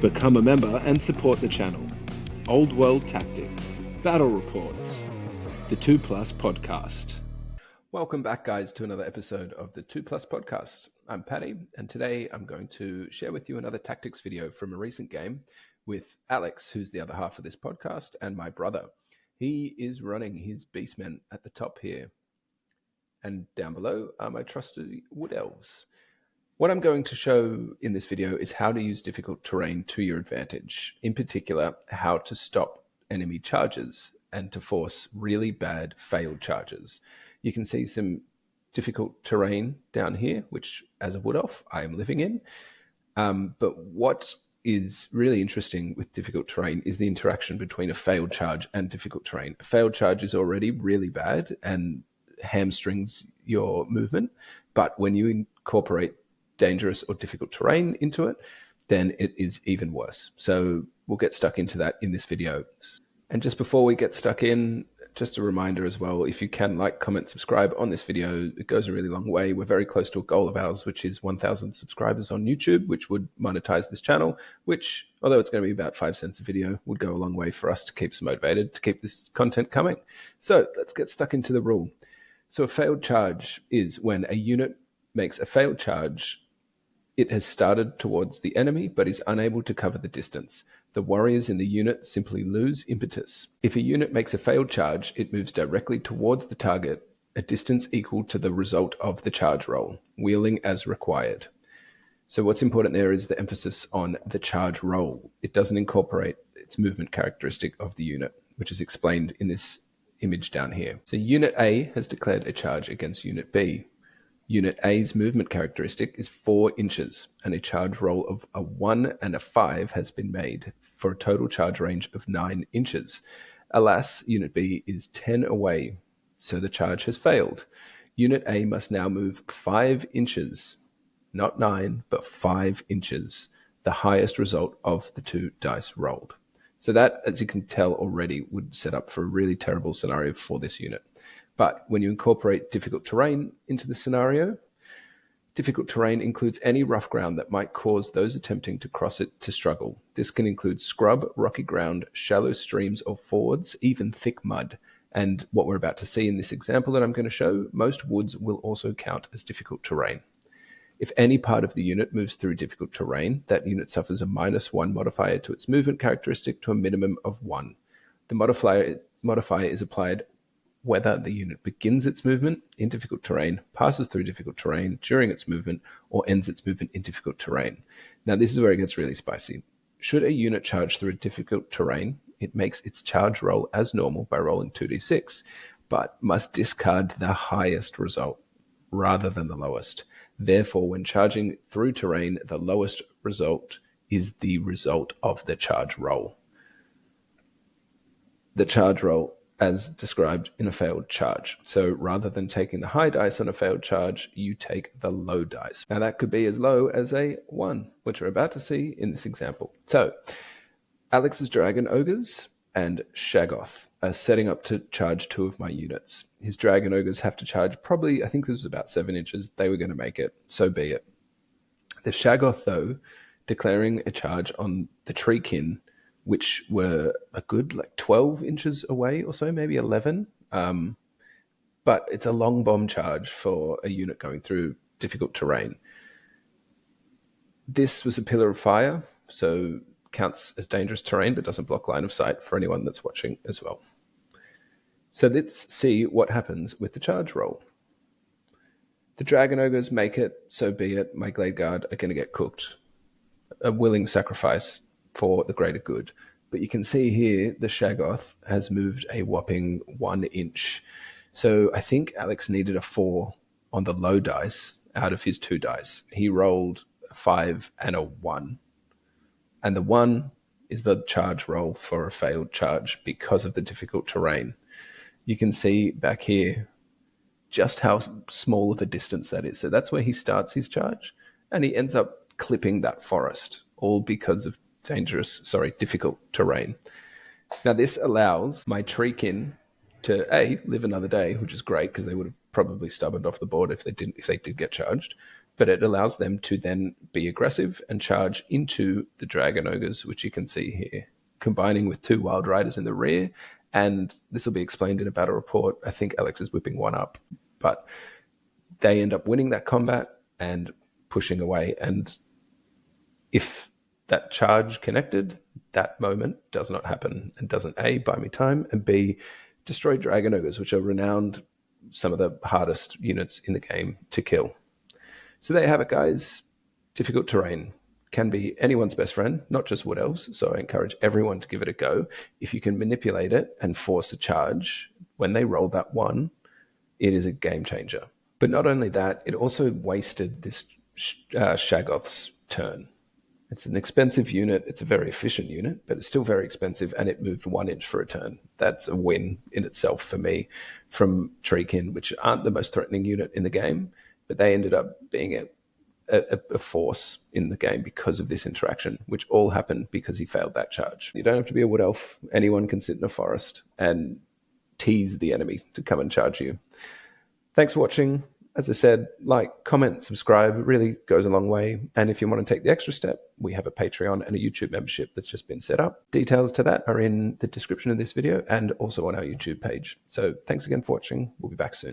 Become a member and support the channel. Old World Tactics, Battle Reports, the 2 Plus Podcast. Welcome back, guys, to another episode of the 2 Plus Podcast. I'm Paddy, and today I'm going to share with you another tactics video from a recent game with Alex, who's the other half of this podcast, and my brother. He is running his Beastmen at the top here, and down below are my trusty Wood Elves. What I'm going to show in this video is how to use difficult terrain to your advantage. In particular, how to stop enemy charges and to force really bad failed charges. You can see some difficult terrain down here, which as a Wood Elf, I am living in. But what is really interesting with difficult terrain is the interaction between a failed charge and difficult terrain. A failed charge is already really bad and hamstrings your movement, but when you incorporate dangerous or difficult terrain into it, then it is even worse. So we'll get stuck into that in this video. And just before we get stuck in, just a reminder as well, if you can like, comment, subscribe on this video, it goes a really long way. We're very close to a goal of ours, which is 1,000 subscribers on YouTube, which would monetize this channel, which, although it's going to be about 5 cents a video, would go a long way for us to keep us motivated to keep this content coming. So let's get stuck into the rule. So a failed charge is when a unit makes a failed charge. It has started towards the enemy, but is unable to cover the distance. The warriors in the unit simply lose impetus. If a unit makes a failed charge, it moves directly towards the target, a distance equal to the result of the charge roll, wheeling as required. So what's important there is the emphasis on the charge roll. It doesn't incorporate its movement characteristic of the unit, which is explained in this image down here. So Unit A has declared a charge against Unit B. Unit A's movement characteristic is 4 inches, and a charge roll of a 1 and a 5 has been made for a total charge range of 9 inches. Alas, Unit B is 10 away, so the charge has failed. Unit A must now move 5 inches, not 9, but 5 inches, the highest result of the 2 dice rolled. So that, as you can tell already, would set up for a really terrible scenario for this unit. But when you incorporate difficult terrain into the scenario, difficult terrain includes any rough ground that might cause those attempting to cross it to struggle. This can include scrub, rocky ground, shallow streams or fords, even thick mud. And what we're about to see in this example that I'm going to show, most woods will also count as difficult terrain. If any part of the unit moves through difficult terrain, that unit suffers a -1 modifier to its movement characteristic to a minimum of 1. The modifier is applied whether the unit begins its movement in difficult terrain, passes through difficult terrain during its movement, or ends its movement in difficult terrain. Now, this is where it gets really spicy. Should a unit charge through a difficult terrain, it makes its charge roll as normal by rolling 2d6, but must discard the highest result rather than the lowest. Therefore, when charging through terrain, the lowest result is the result of the charge roll. The charge roll as described in a failed charge. So rather than taking the high dice on a failed charge, you take the low dice. Now that could be as low as a 1, which we're about to see in this example. So Alex's Dragon Ogres and Shaggoth are setting up to charge 2 of my units. His Dragon Ogres have to charge probably, I think this was about 7 inches. They were going to make it, so be it. The Shaggoth, though, declaring a charge on the Treekin, which were a good 12 inches away or so, maybe 11. But it's a long bomb charge for a unit going through difficult terrain. This was a pillar of fire, so counts as dangerous terrain, but doesn't block line of sight for anyone that's watching as well. So let's see what happens with the charge roll. The Dragon Ogres make it, so be it. My Glade Guard are going to get cooked. A willing sacrifice for the greater good. But you can see here the Shaggoth has moved a whopping 1 inch. So I think Alex needed a 4 on the low dice out of his 2 dice. He rolled a 5 and a 1. And the 1 is the charge roll for a failed charge because of the difficult terrain. You can see back here just how small of a distance that is. So that's where he starts his charge, and he ends up clipping that forest, all because of difficult terrain. Now this allows my Treekin to live another day, which is great because they would have probably stubborned off the board if they did get charged. but it allows them to then be aggressive and charge into the dragon ogres, which you can see here, combining with 2 wild riders in the rear. And this will be explained in a battle report. I think Alex is whipping one up, but they end up winning that combat and pushing away. And if that charge connected, that moment does not happen and doesn't A, buy me time, and B, destroy dragon ogres, which are renowned some of the hardest units in the game to kill. So there you have it, guys. Difficult terrain can be anyone's best friend, not just wood elves. So I encourage everyone to give it a go. If you can manipulate it and force a charge, when they roll that 1, it is a game changer. But not only that, it also wasted this Shaggoth's turn. It's an expensive unit. It's a very efficient unit, but it's still very expensive, and it moved 1 inch for a turn. That's a win in itself for me from Treekin, which aren't the most threatening unit in the game, but they ended up being a force in the game because of this interaction, which all happened because he failed that charge. You don't have to be a wood elf. Anyone can sit in a forest and tease the enemy to come and charge you. Thanks for watching. As I said, like, comment, subscribe. It really goes a long way. And if you want to take the extra step, we have a Patreon and a YouTube membership that's just been set up. Details to that are in the description of this video and also on our YouTube page. So thanks again for watching. We'll be back soon.